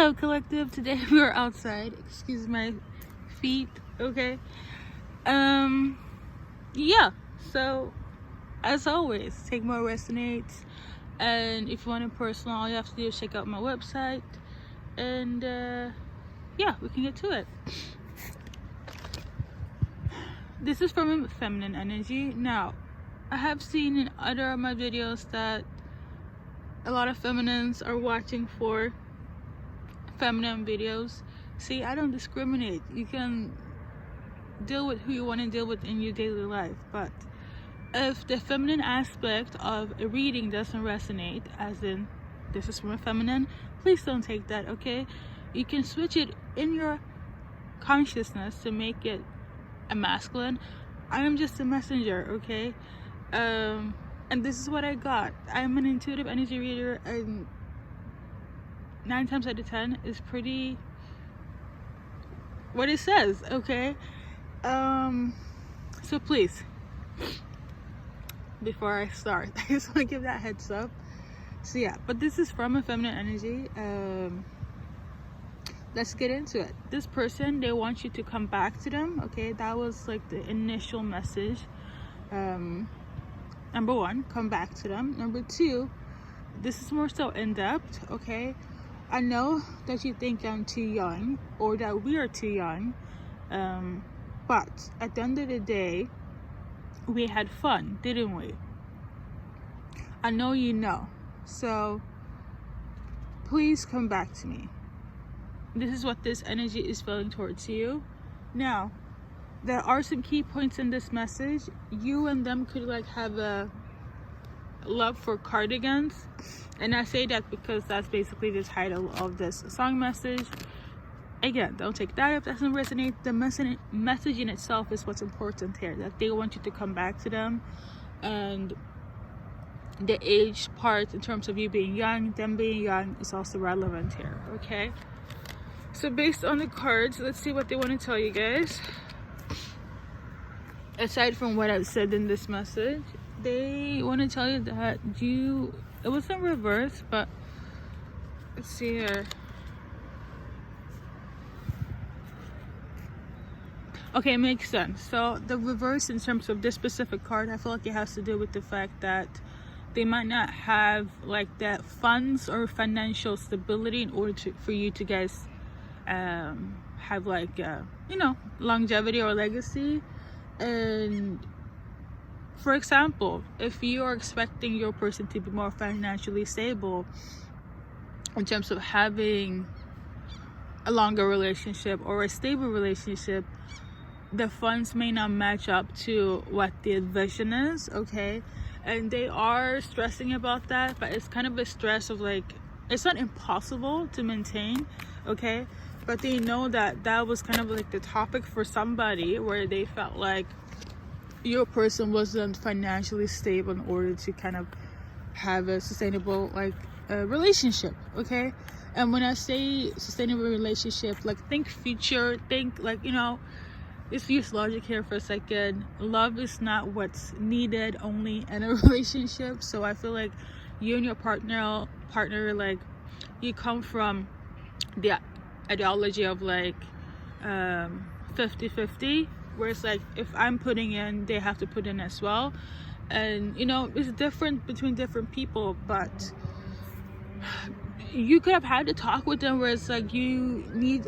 Hello collective, today we're outside, excuse my feet, okay? Yeah, so as always, Take More resonates, and if you want it personal, all you have to do is check out my website, and yeah, we can get to it. This is from feminine energy. Now, I have seen in other of my videos that a lot of feminines are watching for feminine videos. See, I don't discriminate. You can deal with who you want to deal with in your daily life, but if the feminine aspect of a reading doesn't resonate, as in this is from a feminine, please don't take that, okay? You can switch it in your consciousness to make it a masculine. I am just a messenger, okay? And this is what I got. I'm an intuitive energy reader, and 9 times out of 10 is pretty what it says, okay? So please, before I start, I just want to give that heads up. So yeah, but this is from a feminine energy. Let's get into it. This person, they want you to come back to them, okay? That was like the initial message. Number 1, come back to them. Number 2, this is more so in-depth, okay? I know that you think I'm too young, or that we are too young, but at the end of the day, we had fun, didn't we? I know you know. So please come back to me. This is what this energy is feeling towards you. Now, there are some key points in this message. You and them could like have a love for cardigans, and I say that because that's basically the title of this song message. Again, don't take that if that doesn't resonate. The message in itself is what's important here, that they want you to come back to them, and the age part in terms of you being young, them being young, is also relevant here, okay? So based on the cards, let's see what they want to tell you guys. Aside from what I've said in this message, they want to tell you that it wasn't reverse, but let's see here. Okay, it makes sense. So the reverse in terms of this specific card, I feel like it has to do with the fact that they might not have like that funds or financial stability in order for you to guys have like longevity or legacy. And for example, if you are expecting your person to be more financially stable in terms of having a longer relationship or a stable relationship, the funds may not match up to what the vision is, okay? And they are stressing about that, but it's kind of a stress of like, it's not impossible to maintain, okay? But they know that that was kind of like the topic for somebody where they felt like your person wasn't financially stable in order to kind of have a sustainable like relationship, okay? And when I say sustainable relationship, like think future, think like, let's use logic here for a second. Love is not what's needed only in a relationship. So I feel like you and your partner, like you come from the ideology of like 50-50, where it's like if I'm putting in, they have to put in as well. And it's different between different people, but you could have had to talk with them where it's like you need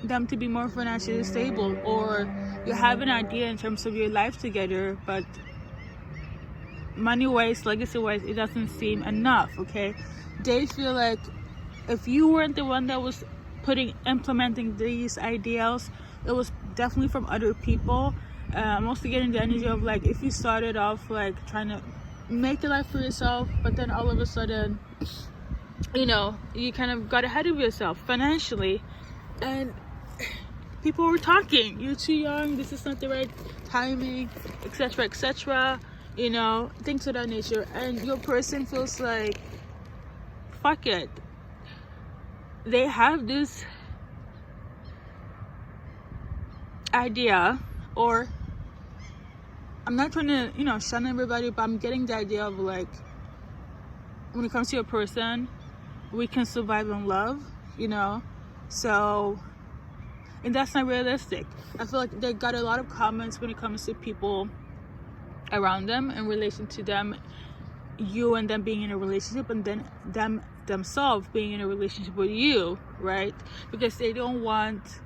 them to be more financially stable, or you have an idea in terms of your life together, but money wise, legacy wise, it doesn't seem enough, okay? They feel like if you weren't the one that was implementing these ideals, it was definitely from other people. I'm also getting the energy of like if you started off like trying to make a life for yourself, but then all of a sudden you kind of got ahead of yourself financially, and people were talking, you're too young, this is not the right timing, etc., things of that nature, and your person feels like fuck it. They have this idea, or I'm not trying to shun everybody, but I'm getting the idea of like when it comes to a person, we can survive in love, you know? So, and that's not realistic. I feel like they got a lot of comments when it comes to people around them in relation to them, you and them being in a relationship, and then them themselves being in a relationship with you, right? Because they don't want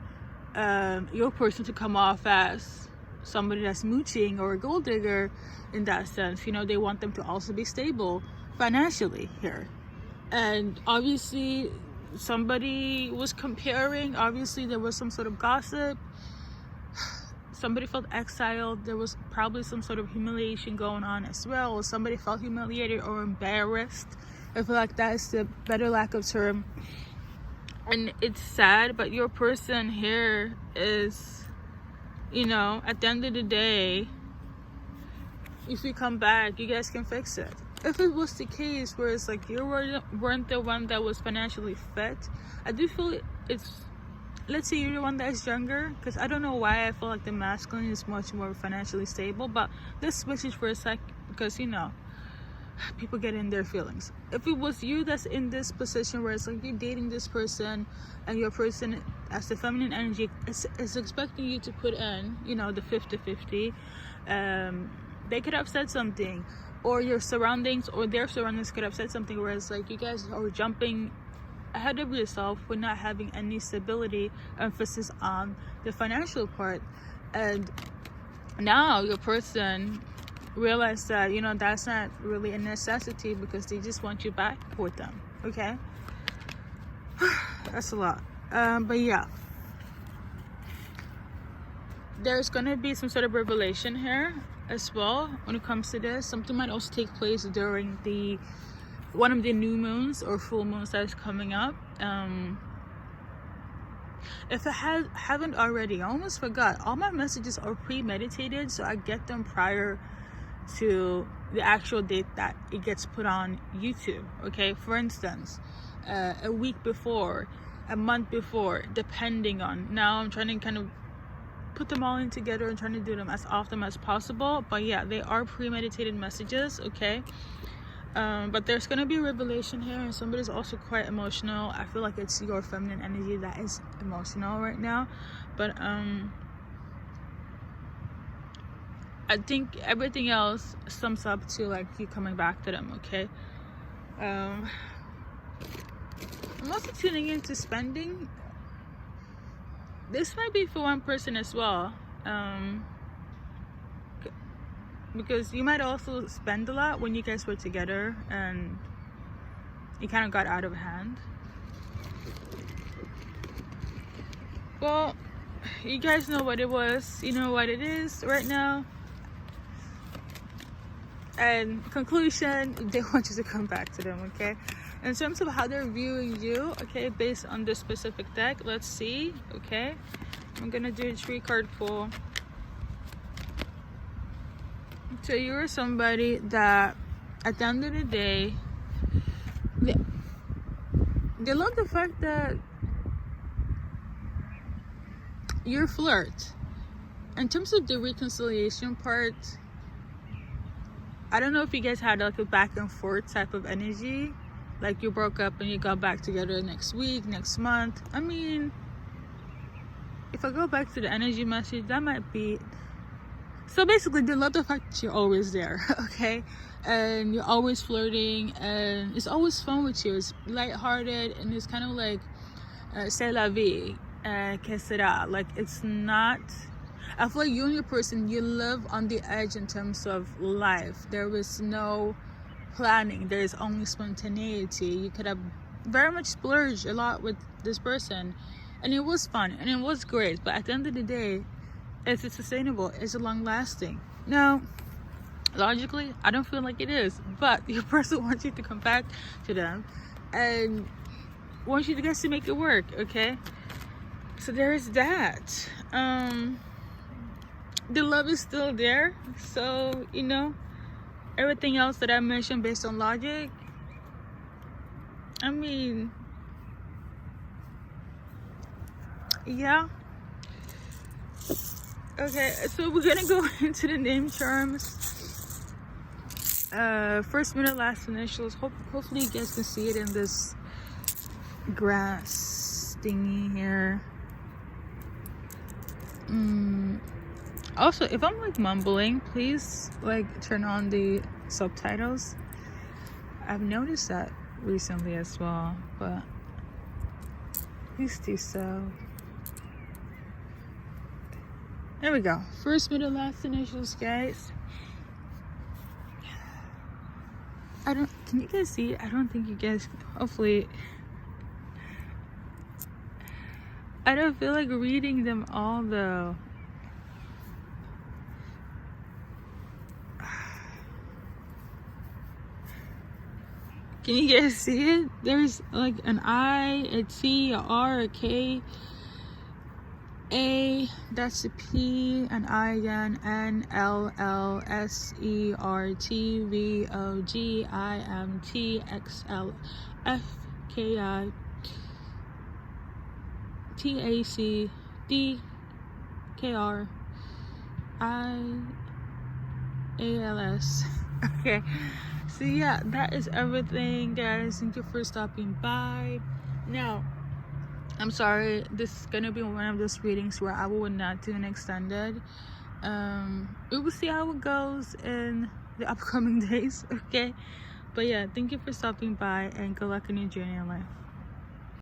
your person to come off as somebody that's mooching or a gold digger in that sense. You know, they want them to also be stable financially here. And obviously somebody was comparing, obviously there was some sort of gossip, somebody felt exiled, there was probably some sort of humiliation going on as well, or somebody felt humiliated or embarrassed. I feel like that is the better lack of term. And it's sad, but your person here is, you know, at the end of the day, if you come back, you guys can fix it. If it was the case where it's like you weren't the one that was financially fit, I do feel it's, let's say you're the one that's younger, because I don't know why I feel like the masculine is much more financially stable, but let's switch it for a sec, because, you know, people get in their feelings. If it was you that's in this position where it's like you're dating this person and your person as the feminine energy is expecting you to put in, you know, the 50-50, they could have said something, or your surroundings or their surroundings could have said something where it's like you guys are jumping ahead of yourself with not having any stability, emphasis on the financial part. And now your person realize that, you know, that's not really a necessity because they just want you back with them. Okay, that's a lot. But yeah, there's gonna be some sort of revelation here as well when it comes to this. Something might also take place during the one of the new moons or full moons that is coming up. If I haven't already, I almost forgot, all my messages are premeditated, so I get them prior to the actual date that it gets put on YouTube. Okay, for instance, a week before, a month before, depending on. Now I'm trying to kind of put them all in together and trying to do them as often as possible. But yeah, they are premeditated messages. Okay, but there's gonna be a revelation here, and somebody's also quite emotional. I feel like it's your feminine energy that is emotional right now, but I think everything else sums up to like you coming back to them. Okay, I'm also tuning into spending. This might be for one person as well, because you might also spend a lot when you guys were together and you kind of got out of hand. Well, you guys know what it was, you know what it is right now. And conclusion, they want you to come back to them. Okay, in terms of how they're viewing you, okay, based on this specific deck, let's see. Okay, I'm gonna do a 3-card pull. So you're somebody that at the end of the day, they love the fact that you're flirt. In terms of the reconciliation part, I don't know if you guys had like a back and forth type of energy, like you broke up and you got back together next week, next month. I mean, if I go back to the energy message, that might be, so basically they love the fact that you're always there. Okay, and you're always flirting and it's always fun with you. It's lighthearted and it's kind of like c'est la vie, que sera. Like, it's not, I feel like you and your person, you live on the edge in terms of life. There is no planning, there is only spontaneity. You could have very much splurged a lot with this person and it was fun and it was great, but at the end of the day, is it sustainable? Is it long lasting? No, logically I don't feel like it is, but your person wants you to come back to them and wants you guys to make it work. Okay, so there is that. The love is still there, so you know, everything else that I mentioned based on logic, I mean, yeah. Okay, so we're gonna go into the name charms. First minute, last initials. Hopefully you guys can see it in this grass. thingy here. Also, if I'm like mumbling, please like turn on the subtitles. I've noticed that recently as well, but please do so. There we go. First, middle, last initials, guys. Can you guys see it? I don't think you guys, hopefully. I don't feel like reading them all though. Can you guys see it? There's like an I, a T, a R, a K, A, that's a P, an I again, N, L, L, S, E, R, T, V, O, G, I, M, T, X, L, F, K, I, T, A, C, D, K, R, I, A, L, S. Okay. So yeah, that is everything, guys. Thank you for stopping by. Now, I'm sorry, this is gonna be one of those readings where I will not do an extended. We will see how it goes in the upcoming days, okay? But yeah, thank you for stopping by, and good luck in your journey in life.